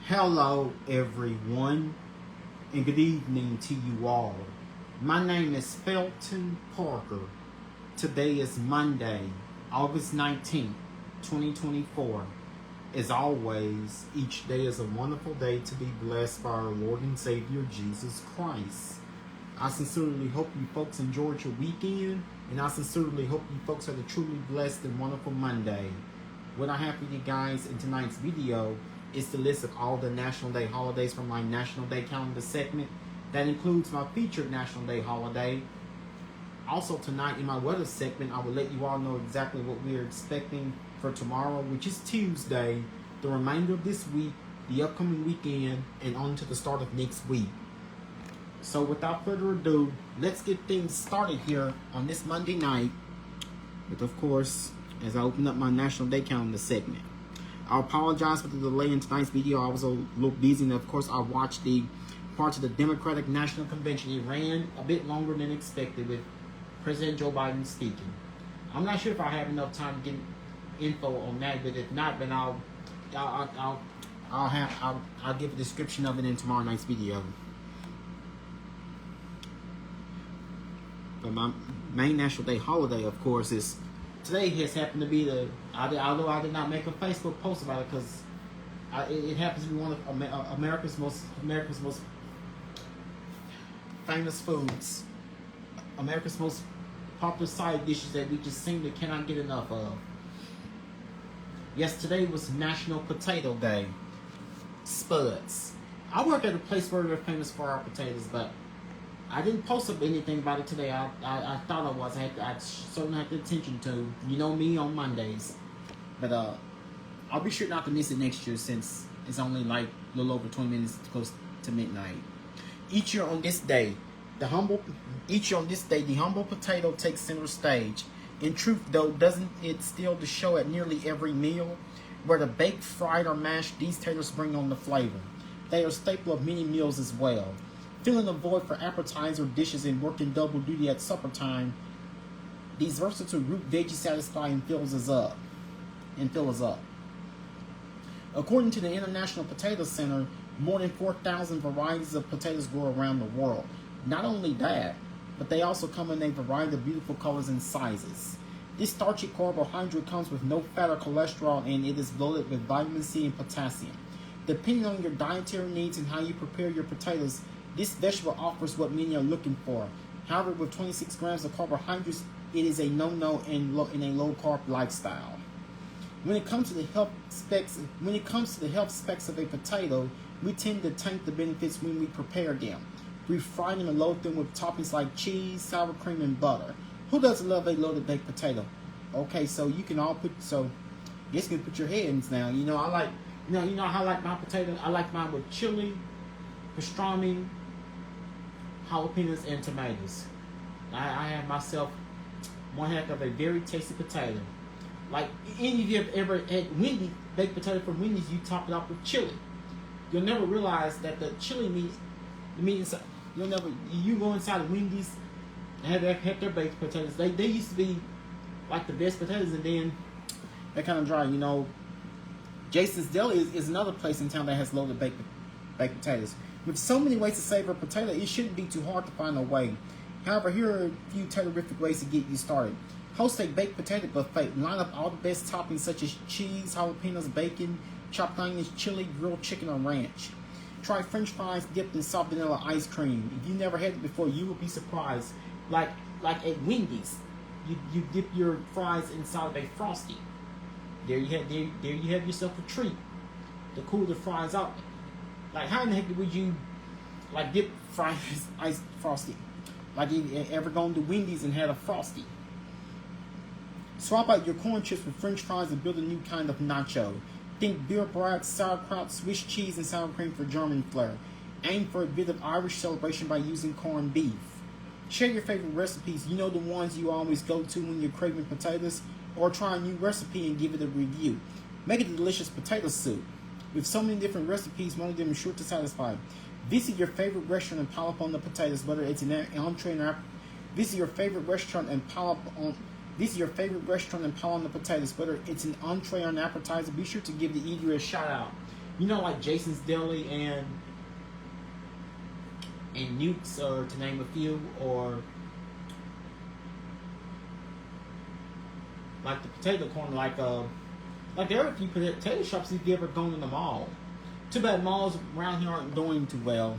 Hello, everyone, and good evening to you all. My name is Felton Parker. Today is Monday, August 19th, 2024. As always, each day is a wonderful day to be blessed by our Lord and Savior, Jesus Christ. I sincerely hope you folks enjoyed your weekend, and I sincerely hope you folks had a truly blessed and wonderful Monday. What I have for you guys in tonight's video is the list of all the National Day holidays from my National Day calendar segment. That includes my featured National Day holiday. Also tonight in my weather segment, I will let you all know exactly what we are expecting for tomorrow, which is Tuesday, the remainder of this week, the upcoming weekend, and on to the start of next week. So without further ado, let's get things started here on this Monday night with, of course, as I open up my National Day calendar segment. I apologize for the delay in tonight's video. I was a little busy, and of course I watched the parts of the Democratic National Convention. It ran a bit longer than expected with President Joe Biden speaking. I'm not sure if I have enough time to get info on that, but if not, then I'll give a description of it in tomorrow night's video. But my main National Day holiday, of course, is today has happened to be although I did not make a Facebook post about it because it happens to be one of America's most famous foods, America's most popular side dishes that we just simply cannot get enough of. Yes, today was National Potato Day. Spuds. I work at a place where we're famous for our potatoes, but I didn't post up anything about it today. I thought I was. I certainly had the attention to. You know me on Mondays. But I'll be sure not to miss it next year since it's only like a little over 20 minutes close to midnight. Each year on this day, the humble potato takes center stage. In truth, though, doesn't it steal the show at nearly every meal? Whether baked, fried, or mashed, these taters bring on the flavor. They are a staple of many meals as well. Filling a void for appetizer dishes and working double duty at supper time, these versatile root veggies satisfy and fill us up. According to the International Potato Center, more than 4,000 varieties of potatoes grow around the world. Not only that, but they also come in a variety of beautiful colors and sizes. This starchy carbohydrate comes with no fat or cholesterol, and it is loaded with vitamin C and potassium. Depending on your dietary needs and how you prepare your potatoes, this vegetable offers what many are looking for. However, with 26 grams of carbohydrates, it is a no-no in a low-carb lifestyle. When it comes to the health specs of a potato, we tend to tank the benefits when we prepare them. We fry them and load them with toppings like cheese, sour cream, and butter. Who doesn't love a loaded baked potato? Okay, so you can all you can put your hands now. You know how I like my potato. I like mine with chili, pastrami, jalapenos, and tomatoes. I have myself one heck of a very tasty potato. Like any of you have ever had Wendy's baked potato from Wendy's, you top it off with chili. You'll never realize that the chili the meat inside. You go inside of Wendy's and have their baked potatoes. They used to be like the best potatoes, and then they're kind of dry. You know, Jason's Deli is another place in town that has loaded baked potatoes. With so many ways to savor a potato, it shouldn't be too hard to find a way. However, here are a few terrific ways to get you started. Host a baked potato buffet. Line up all the best toppings such as cheese, jalapenos, bacon, chopped onions, chili, grilled chicken, or ranch. Try French fries dipped in soft vanilla ice cream. If you never had it before, you will be surprised. Like at Wendy's, you dip your fries inside of a Frosty. There you have yourself a treat to cool the fries out. Like, how in the heck would you dip fries ice Frosty? Like, you ever gone to Wendy's and had a Frosty? Swap out your corn chips with French fries and build a new kind of nacho. Think beer brats, sauerkraut, Swiss cheese, and sour cream for German flair. Aim for a bit of Irish celebration by using corned beef. Share your favorite recipes. You know the ones you always go to when you're craving potatoes, or try a new recipe and give it a review. Make a delicious potato soup. With so many different recipes, one of them is sure to satisfy. Visit your favorite restaurant and pile up on the potatoes, whether it's an entree or visit your favorite restaurant and pile on the potatoes, whether it's an entree or an appetizer. Be sure to give the eatery a shout out. You know, like Jason's Deli and Newt's, or to name a few, or like the potato corner, like there are a few potato shops if you ever gone in the mall. Too bad malls around here aren't doing too well.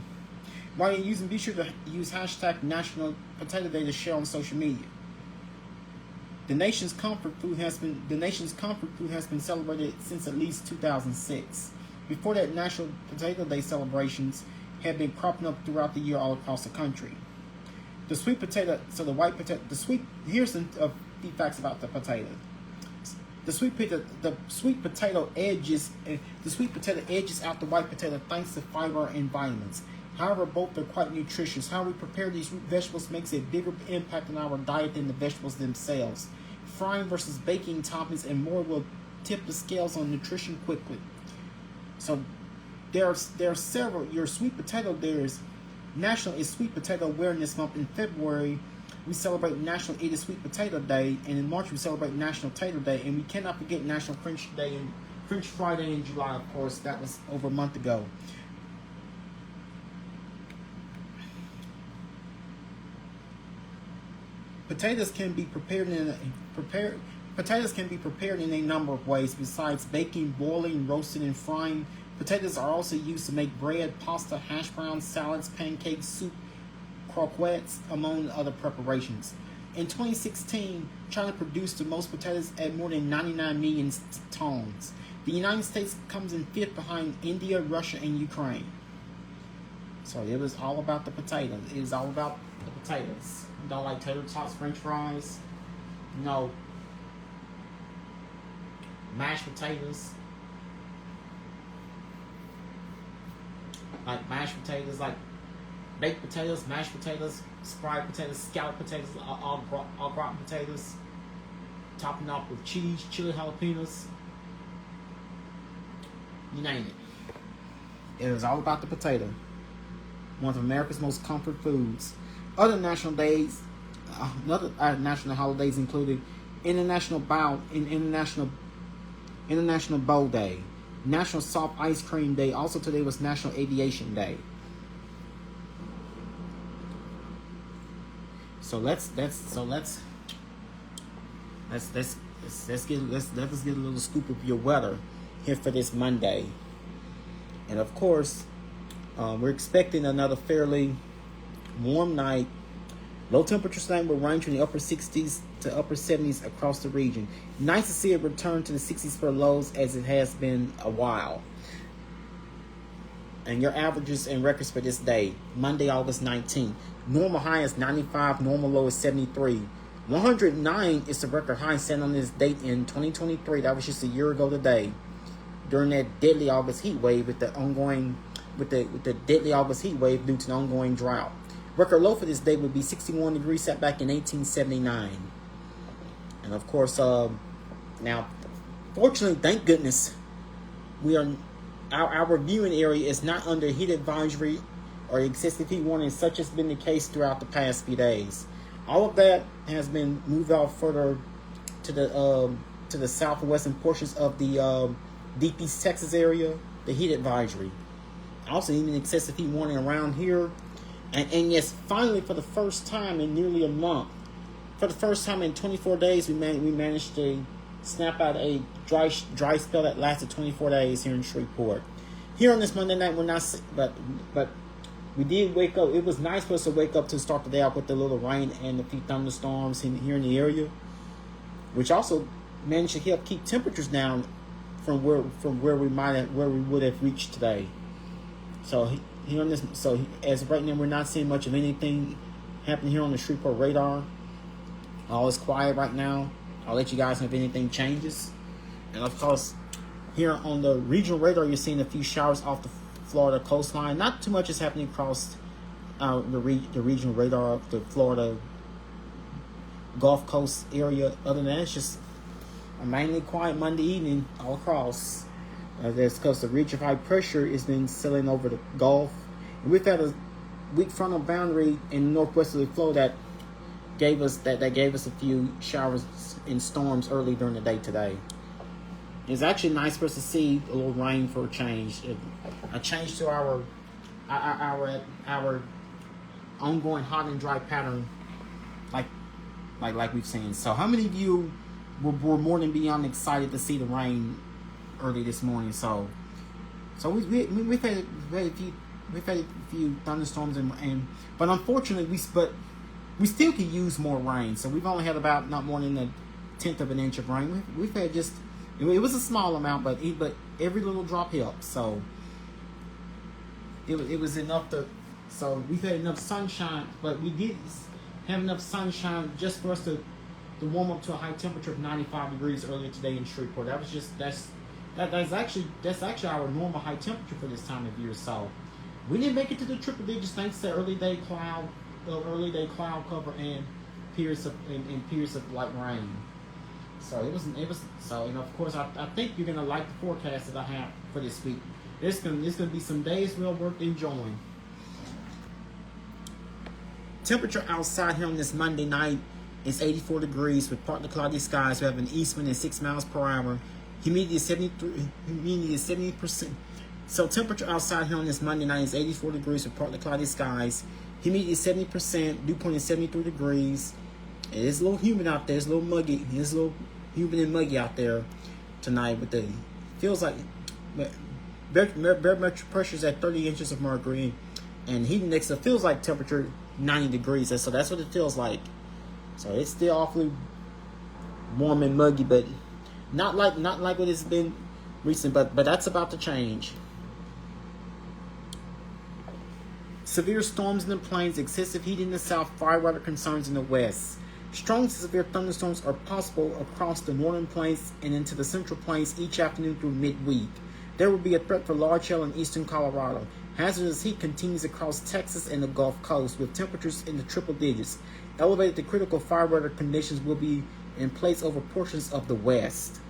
While you're using, be sure to use hashtag National Potato Day to share on social media. The nation's comfort food has been celebrated since at least 2006. Before that, National Potato Day celebrations have been cropping up throughout the year all across the country. The sweet potato, so the white potato, here's some few facts about the potato. The sweet potato edges out the white potato thanks to fiber and vitamins. However, both are quite nutritious. How we prepare these root vegetables makes a bigger impact on our diet than the vegetables themselves. Frying versus baking toppings and more will tip the scales on nutrition quickly. So there are several. Your sweet potato, there's National Sweet Potato Awareness Month. In February, we celebrate National Eat a Sweet Potato Day, and in March we celebrate National Tater Day, and we cannot forget National French Day and French Fry Day in July. Of course, that was over a month ago. Potatoes can be prepared in a number of ways. Besides baking, boiling, roasting, and frying, potatoes are also used to make bread, pasta, hash browns, salads, pancakes, soup, croquettes, among other preparations. In 2016, China produced the most potatoes at more than 99 million tons. The United States comes in fifth behind India, Russia, and Ukraine. So it was all about the potatoes. It was all about the potatoes. Don't like tater tots, French fries. No. Mashed potatoes. Like mashed potatoes, like baked potatoes, mashed potatoes, fried potatoes, scalloped potatoes, all gratin potatoes. Topping off with cheese, chili, jalapenos. You name it. It was all about the potato. One of America's most comfort foods. Other national days, national holidays included International Bowl Day, National Soft Ice Cream Day. Also today was National Aviation Day. So let's get a little scoop of your weather here for this Monday. And of course, we're expecting another fairly warm night. Low temperatures tonight will range from the upper 60s to upper 70s across the region. Nice to see it return to the 60s for lows as it has been a while. And your averages and records for this day, Monday, August 19th. Normal high is 95, normal low is 73. 109 is the record high set on this date in 2023. That was just a year ago today. During that deadly August heat wave with the deadly August heat wave due to the ongoing drought. Record low for this day would be 61 degrees, set back in 1879. And of course, now, fortunately, thank goodness, our viewing area is not under heat advisory or excessive heat warning, such has been the case throughout the past few days. All of that has been moved out further to the southwestern portions of the Deep East Texas area, the heat advisory. Also, even excessive heat warning around here. And yes, finally, for the first time in nearly a month, for the first time in 24 days, we managed to snap out a dry spell that lasted 24 days here in Shreveport. Here on this Monday night, we're not, but we did wake up. It was nice for us to wake up to start the day out with a little rain and a few thunderstorms here in the area, which also managed to help keep temperatures down from where we would have reached today. So as of right now, we're not seeing much of anything happening here on the Shreveport radar. All is quiet right now. I'll let you guys know if anything changes. And of course, here on the regional radar, you're seeing a few showers off the Florida coastline. Not too much is happening across the regional radar of the Florida Gulf Coast area. Other than that, it's just a mainly quiet Monday evening all across. That's because the ridge of high pressure has been sailing over the Gulf. And we've had a weak frontal boundary in the northwest of the flow that gave us a few showers and storms early during the day today. It's actually nice for us to see a little rain for a change. A change to our ongoing hot and dry pattern, like we've seen. So, how many of you were more than beyond excited to see the rain early this morning? So we've had a few thunderstorms but unfortunately we still could use more rain. So we've only had about not more than 1/10 of an inch of rain. We've had just, it was a small amount, but every little drop helps. So it was enough to. So we've had enough sunshine, but we did have enough sunshine just for us to warm up to a high temperature of 95 degrees earlier today in Shreveport. That's actually our normal high temperature for this time of year. So we didn't make it to the triple digits thanks to early day cloud cover and periods of light rain. So it was so, and of course I think you're gonna like the forecast that I have for this week. There's gonna be some days well worth enjoying. Temperature outside here on this Monday night is 84 degrees with partly cloudy skies. We have an east wind at 6 miles per hour. Humidity is 70%. So temperature outside here on this Monday night is 84 degrees with partly cloudy skies. Humidity is 70%. Dew point is 73 degrees. It is a little humid out there. It's a little muggy. It's a little humid and muggy out there tonight. But feels like barometric pressure is at 30 inches of mercury, and heat index feels like temperature 90 degrees. So that's what it feels like. So it's still awfully warm and muggy, but not like what it's been recent. But that's about to change. Severe storms in the plains, excessive heat in the south, fire weather concerns in the west. Strong to severe thunderstorms are possible across the northern plains and into the central plains each afternoon through midweek. There will be a threat for large hail in eastern Colorado. Hazardous heat continues across Texas and the Gulf Coast with temperatures in the triple digits. Elevated to critical fire weather conditions will be in place over portions of the west.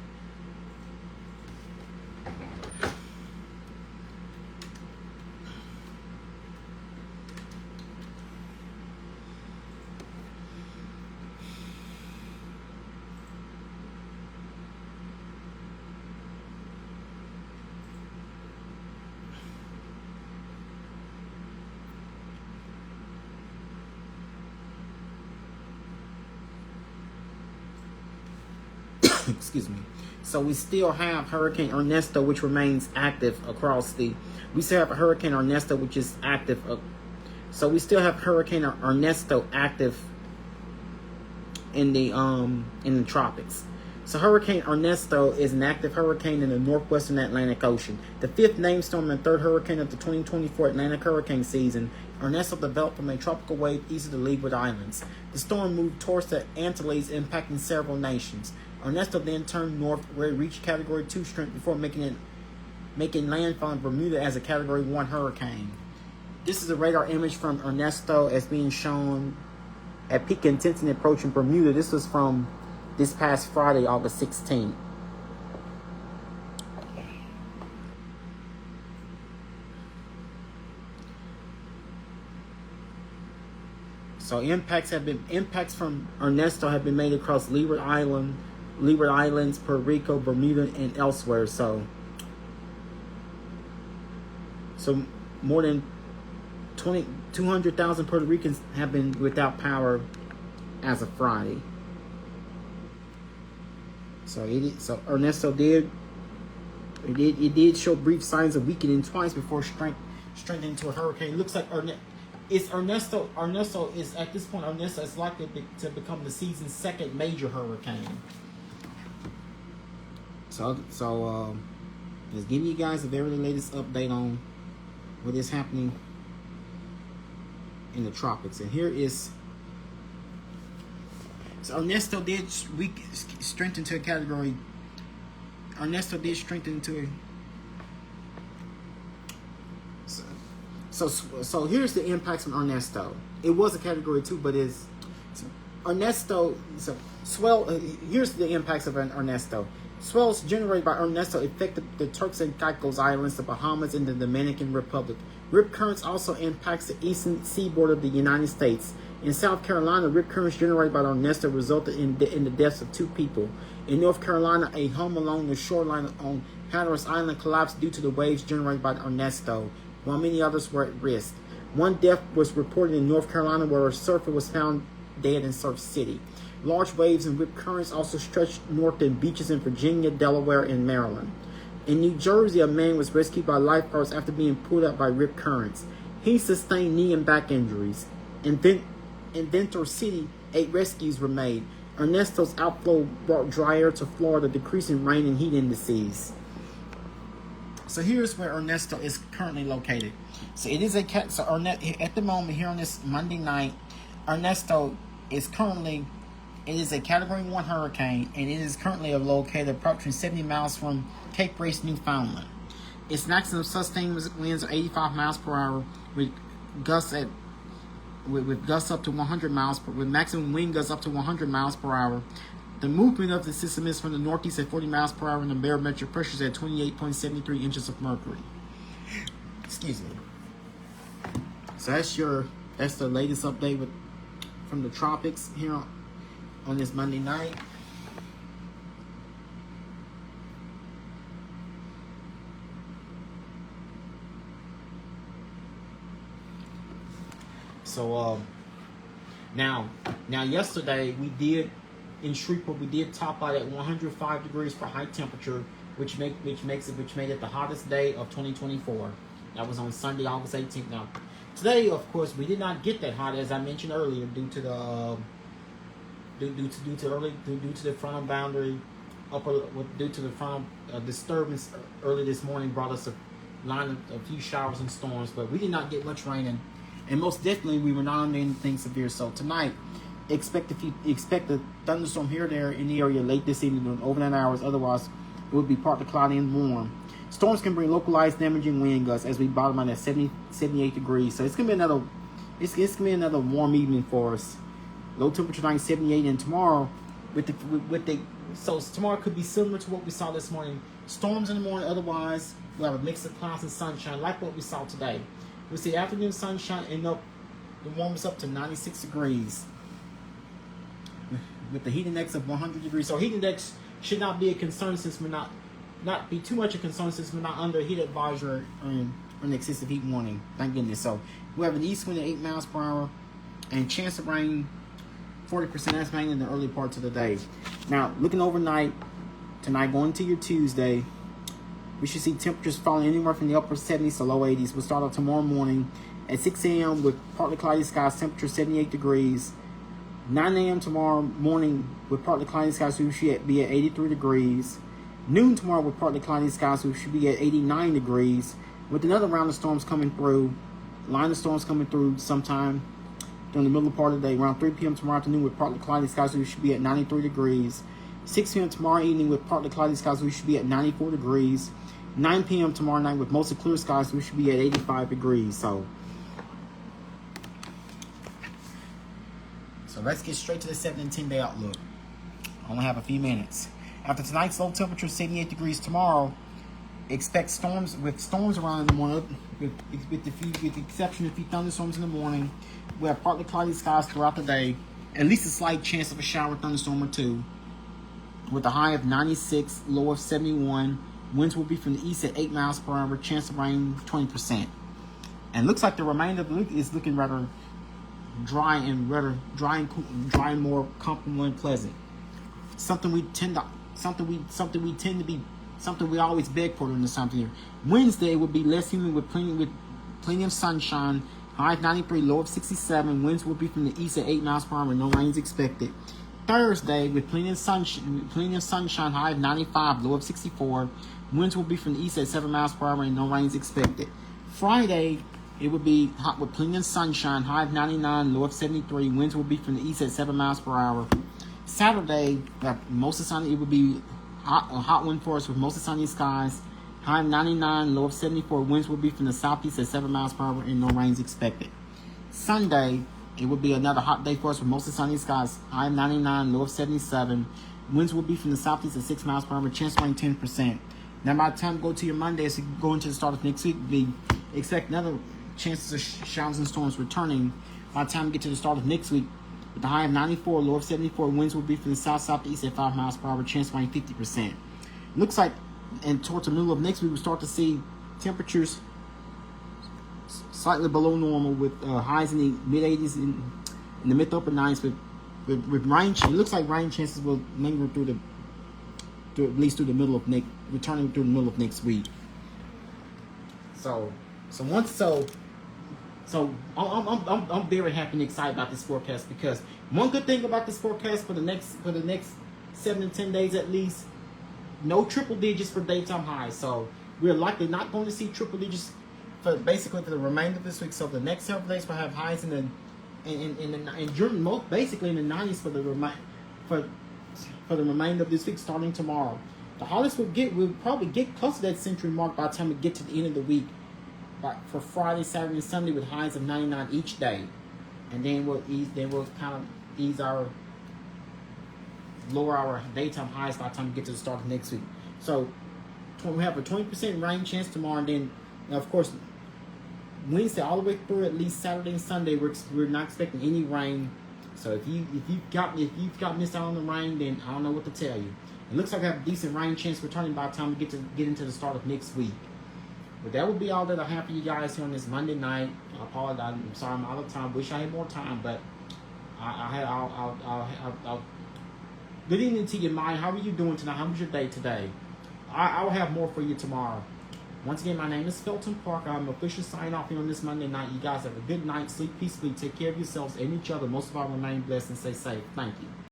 Excuse me. So we still have Hurricane Ernesto, which remains active across we still have Hurricane Ernesto, which is active. So we still have Hurricane Ernesto active in the tropics. So Hurricane Ernesto is an active hurricane in the northwestern Atlantic Ocean. The fifth named storm and third hurricane of the 2024 Atlantic hurricane season, Ernesto developed from a tropical wave east of the Leeward Islands. The storm moved towards the Antilles, impacting several nations. Ernesto then turned north where it reached Category 2 strength before making landfall in Bermuda as a Category 1 hurricane. This is a radar image from Ernesto as being shown at peak intensity approaching Bermuda. This was from this past Friday, August 16th. So impacts from Ernesto have been made across Leeward Islands, Puerto Rico, Bermuda, and elsewhere. So more than 200,000 Puerto Ricans have been without power as of Friday. So Ernesto did show brief signs of weakening twice before strengthening to a hurricane. It looks like Ernesto is at this point. Ernesto is likely to become the season's second major hurricane. So just giving you guys the very latest update on what is happening in the tropics. And here is. So Ernesto did strengthen to a category. Ernesto did strengthen to a. So here's the impacts on Ernesto. It was a Category 2, but is Ernesto. So swell. Here's the impacts of Ernesto. Swells generated by Ernesto affected the Turks and Caicos Islands, the Bahamas, and the Dominican Republic, Rip currents also impacts the eastern seaboard of the United States. In South Carolina, rip currents generated by Ernesto resulted in the deaths of 2 people. In North Carolina, a home along the shoreline on Hatteras Island collapsed due to the waves generated by Ernesto, while many others were at risk. 1 death was reported in North Carolina, where a surfer was found dead in Surf City. Large waves and rip currents also stretched north in beaches in Virginia, Delaware, and Maryland. In New Jersey, a man was rescued by lifeguards after being pulled up by rip currents. He sustained knee and back injuries. In Ventura City, 8 rescues were made. Ernesto's outflow brought dry air to Florida, decreasing rain and heat indices. So here's where Ernesto is currently located. So it is at the moment here on this Monday night, Ernesto is currently, it is a Category 1 hurricane, and it is currently located approximately 70 miles from Cape Race, Newfoundland. Its maximum sustained winds are 85 miles per hour with gusts up to 100 miles with maximum wind gusts up to 100 miles per hour. The movement of the system is from the northeast at 40 miles per hour, and the barometric pressure is at 28.73 inches of mercury. Excuse me. So that's the latest update from the tropics here on this Monday night. So now yesterday we did in Shreveport, we did top out at 105 degrees for high temperature, which made it the hottest day of 2024. That was on Sunday, August 18th. Now today, of course, we did not get that hot, as I mentioned earlier, due to the frontal boundary due to the frontal disturbance early this morning brought us a few showers and storms, but we did not get much rain, and most definitely we were not under anything severe. So tonight, expect a thunderstorm here or there in the area late this evening during overnight hours. Otherwise, it would be partly cloudy and warm. Storms can bring localized damaging wind gusts as we bottom out at 78 degrees. So it's gonna be another warm evening for us. Low temperature tonight 78, and tomorrow so tomorrow could be similar to what we saw this morning. Storms in the morning. Otherwise, we'll have a mix of clouds and sunshine like what we saw today. We see afternoon sunshine and the warm us up to 96 degrees with the heat index of 100 degrees. So heat index should not be a concern since we're not be too much a concern since we're not under a heat advisory or an excessive heat warning. Thank goodness. So we have an east wind at 8 miles per hour and chance of rain 40% estimated in the early parts of the day. Now looking overnight tonight, going to your Tuesday, we should see temperatures falling anywhere from the upper 70s to low 80s. We'll start out tomorrow morning at 6 a.m. with partly cloudy skies, temperature 78 degrees. 9 a.m. tomorrow morning with partly cloudy skies, we should be at 83 degrees. Noon tomorrow with partly cloudy skies, we should be at 89 degrees. With another round of storms coming through, line of storms coming through sometime during the middle part of the day. Around 3 p.m. tomorrow afternoon with partly cloudy skies, we should be at 93 degrees. 6 p.m. tomorrow evening with partly cloudy skies, we should be at 94 degrees. 9 p.m. tomorrow night with mostly clear skies, we should be at 85 degrees. So let's get straight to the 7 and 10 day outlook. I only have a few minutes. After tonight's low temperature 78 degrees tomorrow, expect storms around in the morning, with the exception of a few thunderstorms in the morning. We have partly cloudy skies throughout the day, at least a slight chance of a shower, thunderstorm or two, with a high of 96, low of 71. Winds will be from the east at 8 miles per hour, chance of rain 20%. And looks like the remainder of the week is looking rather dry and more comfortable and pleasant. Something we always beg for during this time of year. Wednesday will be less humid with plenty of sunshine. High of 93, low of 67. Winds will be from the east at 8 miles per hour, no rain is expected. Thursday with plenty of sunshine. High of 95, low of 64. Winds will be from the east at 7 miles per hour, and no rain is expected. Friday, it will be hot with plenty of sunshine. High of 99, low of 73. Winds will be from the east at 7 miles per hour. Saturday, mostly sunny. It will be a hot wind for us with mostly sunny skies. High of 99, low of 74. Winds will be from the southeast at 7 miles per hour, and no rain is expected. Sunday, it will be another hot day for us with mostly sunny skies. High of 99, low of 77. Winds will be from the southeast at 6 miles per hour, chance of rain 10%. Now, by the time you go to your Monday, as you go into the start of next week, expect another chances of showers and storms returning by the time we get to the start of next week. With the high of 94, low of 74, winds will be from the south-southeast at 5 miles per hour, chance of rain 50%. Looks like, and towards the middle of next week, we'll start to see temperatures slightly below normal with highs in the mid-80s and in the mid-upper 90s with rain. It looks like rain chances will linger through at least through the middle of returning through the middle of next week. So I'm very happy and excited about this forecast, because one good thing about this forecast for the next 7 to 10 days at least, no triple digits for daytime highs. So we're likely not going to see triple digits for the remainder of this week. So the next several days we'll have highs basically in the 90s for the remainder of this week, starting tomorrow. The hottest we'll probably get close to that century mark by the time we get to the end of the week. For Friday, Saturday, and Sunday with highs of 99 each day, and then we'll kind of lower our daytime highs by the time we get to the start of next week. So we have a 20% rain chance tomorrow, and then of course Wednesday all the way through at least Saturday and Sunday we're not expecting any rain. So if you've got missed out on the rain, then I don't know what to tell you. It looks like I have a decent rain chance returning by the time we get into the start of next week. But that will be all that I have for you guys here on this Monday night. I apologize. I'm sorry I'm out of time. Wish I had more time, but I'll good evening to you, Maya. How are you doing tonight? How was your day today? I will have more for you tomorrow. Once again, my name is Felton Parker. I'm officially signing off here on this Monday night. You guys have a good night. Sleep peacefully. Take care of yourselves and each other. Most of all, remain blessed and stay safe. Thank you.